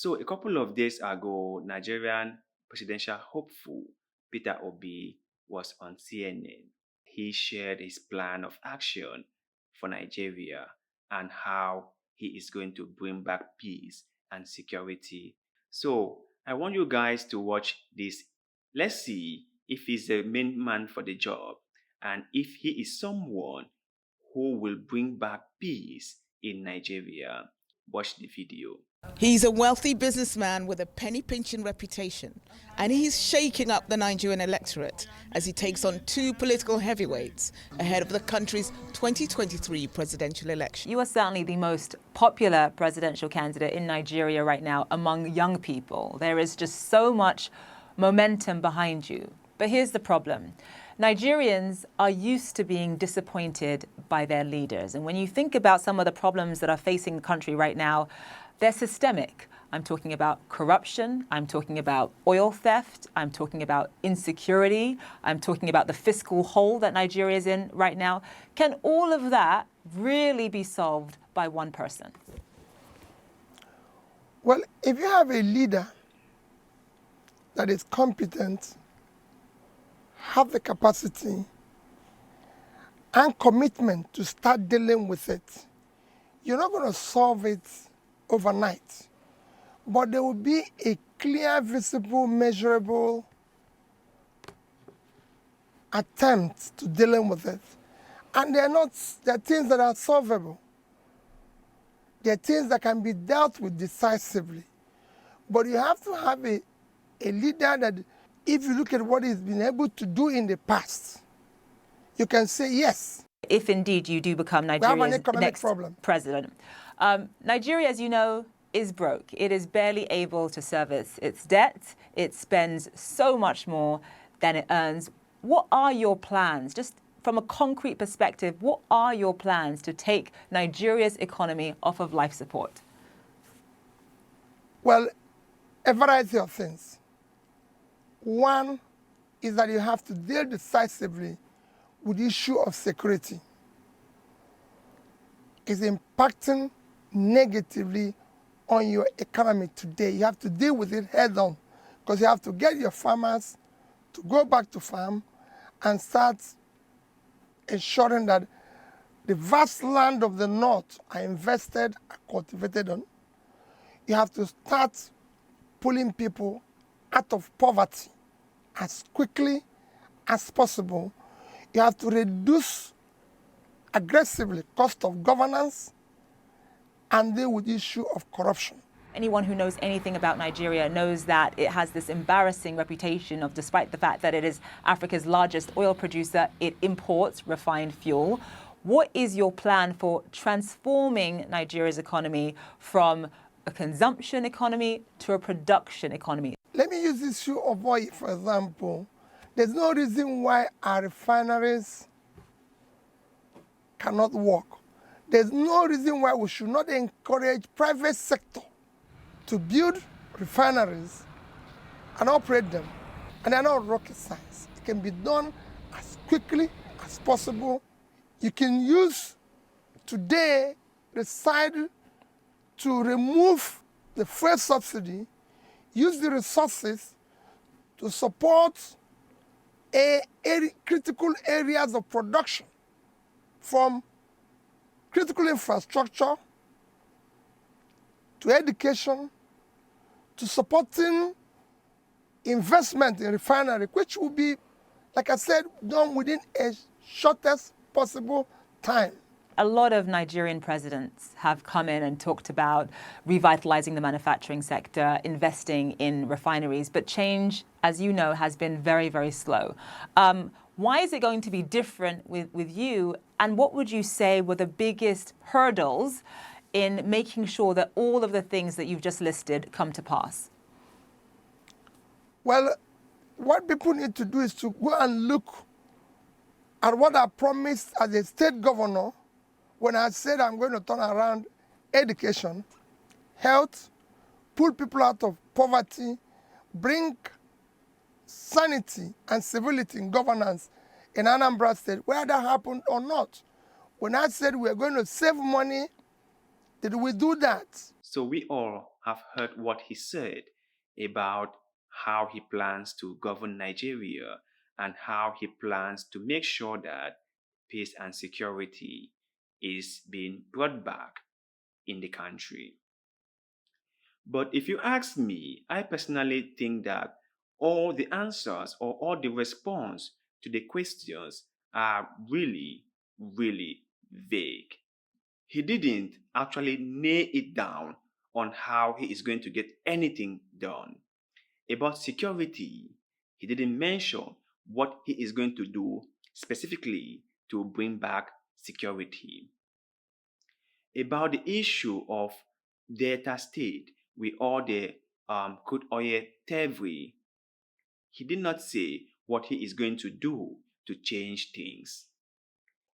So a couple of days ago, Nigerian presidential hopeful Peter Obi was on CNN. He shared his plan of action for Nigeria and how he is going to bring back peace and security. So I want you guys to watch this. Let's see if he's the main man for the job and if he is someone who will bring back peace in Nigeria. Watch the video. He's a wealthy businessman with a penny-pinching reputation, and he's shaking up the Nigerian electorate as he takes on two political heavyweights ahead of the country's 2023 presidential election. You are certainly the most popular presidential candidate in Nigeria right now among young people. There is just so much momentum behind you. But here's the problem. Nigerians are used to being disappointed by their leaders. And when you think about some of the problems that are facing the country right now, they're systemic. I'm talking about corruption. I'm talking about oil theft. I'm talking about insecurity. I'm talking about the fiscal hole that Nigeria is in right now. Can all of that really be solved by one person? Well, if you have a leader that is competent, have the capacity and commitment to start dealing with it, you're not going to solve it overnight. But there will be a clear, visible, measurable attempt to dealing with it. And they're things that are solvable. They're things that can be dealt with decisively. But you have to have a leader that, if you look at what he's been able to do in the past, you can say yes. If indeed you do become Nigeria's next president. Nigeria, as you know, is broke. It is barely able to service its debt. It spends so much more than it earns. What are your plans? Just from a concrete perspective, what are your plans to take Nigeria's economy off of life support? Well, a variety of things. One is that you have to deal decisively with the issue of security. It's impacting negatively on your economy today. You have to deal with it head on, because you have to get your farmers to go back to farm and start ensuring that the vast land of the north are invested, are cultivated on. You have to start pulling people out of poverty as quickly as possible. You have to reduce aggressively cost of governance and deal with the issue of corruption. Anyone who knows anything about Nigeria knows that it has this embarrassing reputation of, despite the fact that it is Africa's largest oil producer, it imports refined fuel. What is your plan for transforming Nigeria's economy from a consumption economy to a production economy? Let me use the issue of oil, for example. There's no reason why our refineries cannot work. There's no reason why we should not encourage private sector to build refineries and operate them. And they're not rocket science. It can be done as quickly as possible. You can use today the side to remove the fuel subsidy, use the resources to support critical areas of production, from critical infrastructure to education to supporting investment in refinery, which will be, like I said, done within a shortest possible time. A lot of Nigerian presidents have come in and talked about revitalizing the manufacturing sector, investing in refineries, but change, as you know, has been very, very slow. Why is it going to be different with you? And what would you say were the biggest hurdles in making sure that all of the things that you've just listed come to pass? Well, what people need to do is to go and look at what I promised as a state governor when I said I'm going to turn around education, health, pull people out of poverty, bring sanity and civility in governance in Anambra State, whether that happened or not. When I said we're going to save money, did we do that? So we all have heard what he said about how he plans to govern Nigeria and how he plans to make sure that peace and security is being brought back in the country. But if you ask me, I personally think that all the answers or all the response to the questions are really, really vague. He didn't actually nail it down on how he is going to get anything done. About security, he didn't mention what he is going to do specifically to bring back security. About the issue of Delta State with all the crude oil thievery, he did not say what he is going to do to change things.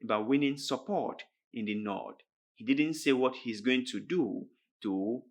About winning support in the North, he didn't say what he's going to do to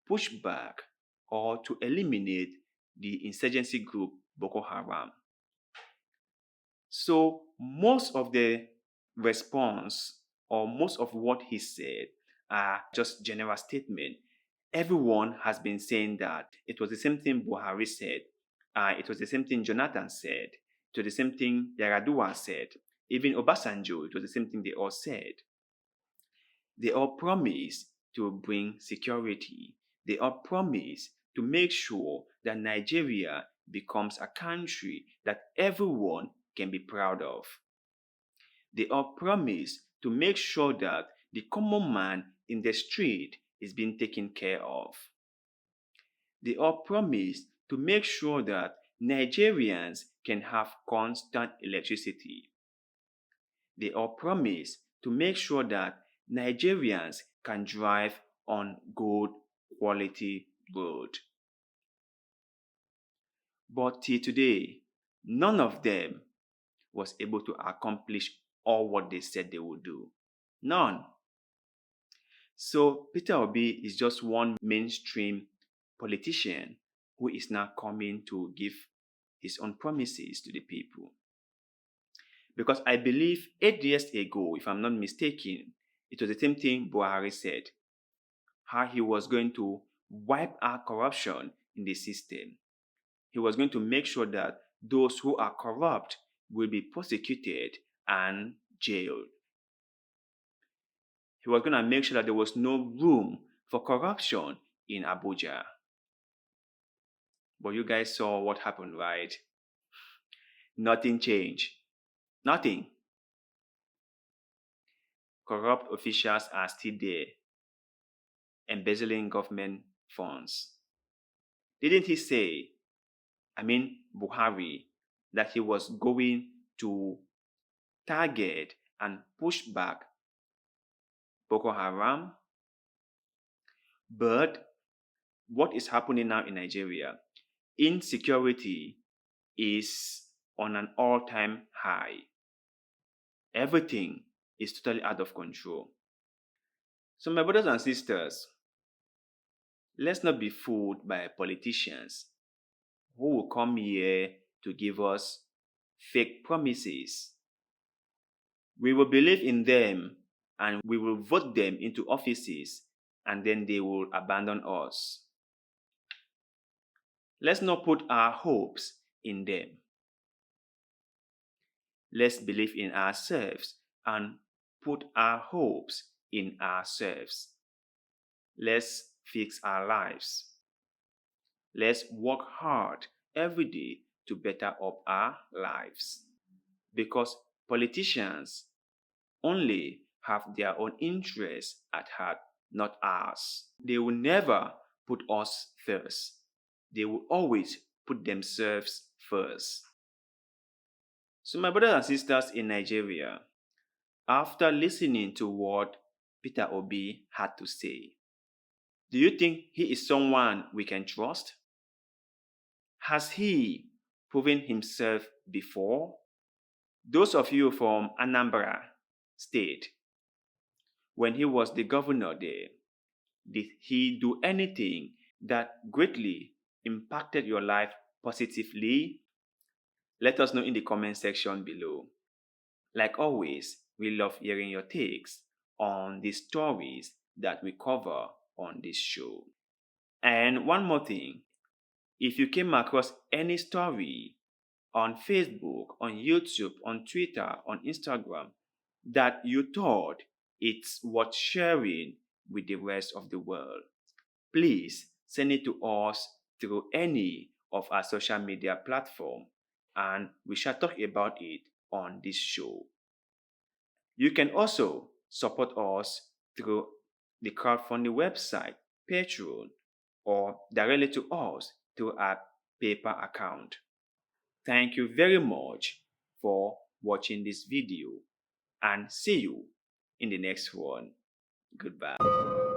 push back or to eliminate the insurgency group Boko Haram. So most of the response or most of what he said are just general statement. Everyone has been saying that it was the same thing Buhari said. It was the same thing Jonathan said. It was the same thing Yaradua said. Even Obasanjo, it was the same thing they all said. They all promised to bring security. They all promised to make sure that Nigeria becomes a country that everyone can be proud of. They all promise to make sure that the common man in the street is being taken care of. They all promise to make sure that Nigerians can have constant electricity. They all promise to make sure that Nigerians can drive on good quality road. But till today, none of them was able to accomplish all what they said they would do. None. So Peter Obi is just one mainstream politician who is now coming to give his own promises to the people. Because I believe 8 years ago, if I'm not mistaken, it was the same thing Buhari said, how he was going to wipe out corruption in the system. He was going to make sure that those who are corrupt will be prosecuted and jailed. He was going to make sure that there was no room for corruption in Abuja. But you guys saw what happened, right? Nothing changed. Nothing. Corrupt officials are still there, embezzling government funds. Didn't he say, Buhari, that he was going to target and push back Boko Haram? But what is happening now in Nigeria? Insecurity is on an all-time high. Everything is totally out of control. So my brothers and sisters, let's not be fooled by politicians who will come here to give us fake promises. We will believe in them and we will vote them into offices and then they will abandon us. Let's not put our hopes in them. Let's believe in ourselves and put our hopes in ourselves. Let's fix our lives. Let's work hard every day to better up our lives. Because politicians only have their own interests at heart, not ours. They will never put us first. They will always put themselves first. So my brothers and sisters in Nigeria, after listening to what Peter Obi had to say, do you think he is someone we can trust? Has he proven himself before? Those of you from Anambra State, when he was the governor there, did he do anything that greatly impacted your life positively? Let us know in the comment section below. Like always, we love hearing your takes on the stories that we cover on this show. And one more thing, if you came across any story on Facebook, on YouTube, on Twitter, on Instagram that you thought it's worth sharing with the rest of the world, please send it to us through any of our social media platform and we shall talk about it on this show. You can also support us through the crowdfunding website, Patreon, or directly to us through our PayPal account. Thank you very much for watching this video and see you in the next one. Goodbye.